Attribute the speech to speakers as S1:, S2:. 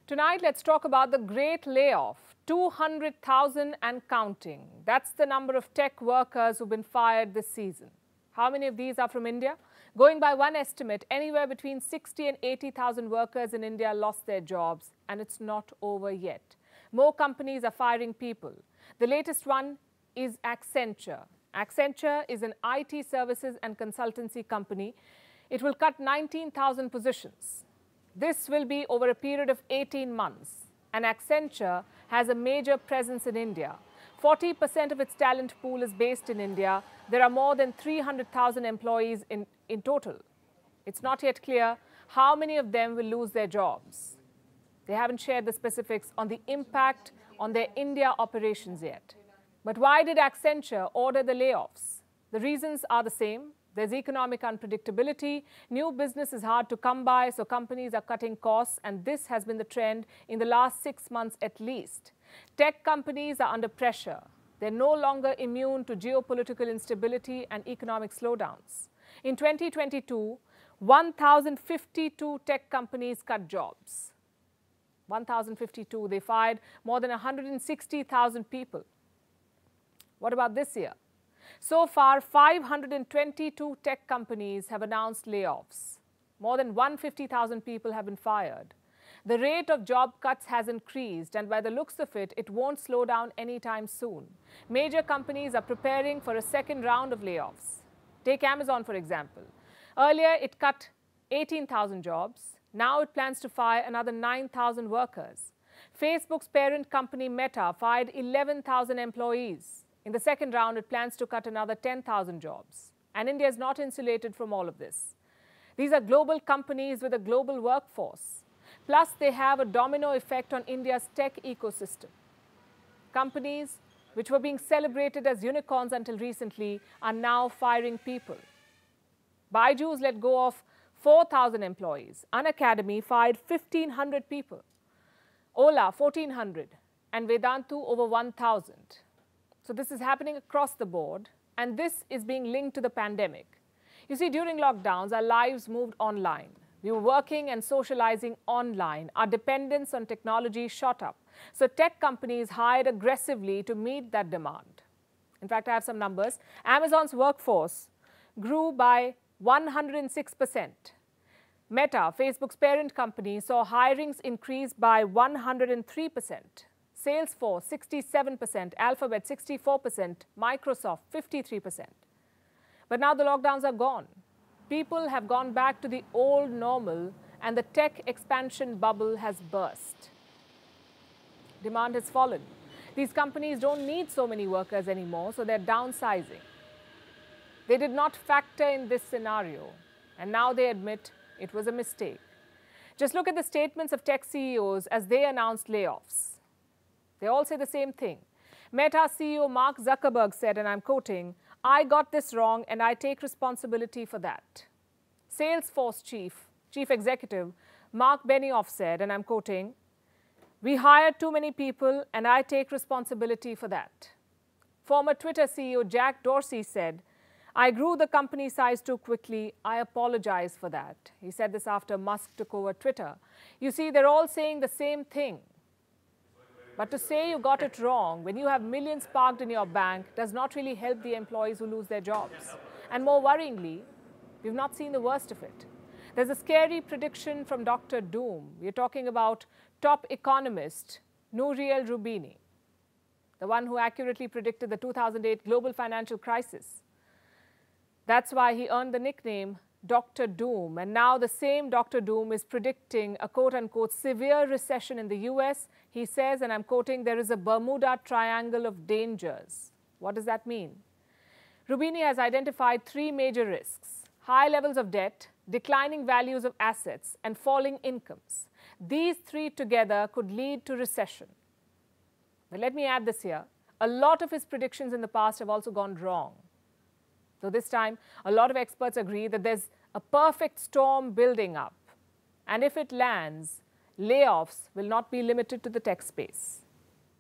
S1: Tonight, let's talk about the great layoff, 200,000 and counting. That's the number of tech workers who've been fired this season. How many of these are from India? Going by one estimate, anywhere between 60 and 80,000 workers in India lost their jobs, and it's not over yet. More companies are firing people. The latest one is Accenture. Accenture is an IT services and consultancy company. It will cut 19,000 positions. This will be over a period of 18 months. And Accenture has a major presence in India. 40% of its talent pool is based in India. There are more than 300,000 employees in total. It's not yet clear how many of them will lose their jobs. They haven't shared the specifics on the impact on their India operations yet. But why did Accenture order the layoffs? The reasons are the same. There's economic unpredictability. New business is hard to come by, so companies are cutting costs, and this has been the trend in the last 6 months at least. Tech companies are under pressure. They're no longer immune to geopolitical instability and economic slowdowns. In 2022, 1,052 tech companies cut jobs. 1,052. They fired more than 160,000 people. What about this year? So far, 522 tech companies have announced layoffs. More than 150,000 people have been fired. The rate of job cuts has increased, and by the looks of it, it won't slow down anytime soon. Major companies are preparing for a second round of layoffs. Take Amazon, for example. Earlier, it cut 18,000 jobs. Now it plans to fire another 9,000 workers. Facebook's parent company Meta fired 11,000 employees. In the second round, it plans to cut another 10,000 jobs. And India is not insulated from all of this. These are global companies with a global workforce. Plus, they have a domino effect on India's tech ecosystem. Companies which were being celebrated as unicorns until recently are now firing people. Byju's let go of 4,000 employees. Unacademy fired 1,500 people. Ola, 1,400. And Vedantu, over 1,000. So this is happening across the board, and this is being linked to the pandemic. You see, during lockdowns, our lives moved online. We were working and socializing online. Our dependence on technology shot up. So tech companies hired aggressively to meet that demand. In fact, I have some numbers. Amazon's workforce grew by 106%. Meta, Facebook's parent company, saw hirings increase by 103%. Salesforce, 67%, Alphabet, 64%, Microsoft, 53%. But now the lockdowns are gone. People have gone back to the old normal, and the tech expansion bubble has burst. Demand has fallen. These companies don't need so many workers anymore, so they're downsizing. They did not factor in this scenario, and now they admit it was a mistake. Just look at the statements of tech CEOs as they announced layoffs. They all say the same thing. Meta CEO Mark Zuckerberg said, and I'm quoting, "I got this wrong and I take responsibility for that." Salesforce chief executive Mark Benioff said, and I'm quoting, "We hired too many people and I take responsibility for that." Former Twitter CEO Jack Dorsey said, "I grew the company size too quickly. I apologize for that." He said this after Musk took over Twitter. You see, they're all saying the same thing. But to say you got it wrong when you have millions parked in your bank does not really help the employees who lose their jobs. And more worryingly, we've not seen the worst of it. There's a scary prediction from Dr. Doom. We're talking about top economist Nouriel Roubini, the one who accurately predicted the 2008 global financial crisis. That's why he earned the nickname Dr. Doom. And now the same Dr. Doom is predicting a quote-unquote severe recession in the US. He says, and I'm quoting, "There is a Bermuda Triangle of dangers." What does that mean? Roubini has identified 3 major risks: high levels of debt, declining values of assets, and falling incomes. These 3 together could lead to recession. But let me add this here. A lot of his predictions in the past have also gone wrong. So this time, a lot of experts agree that there's a perfect storm building up. And if it lands, layoffs will not be limited to the tech space.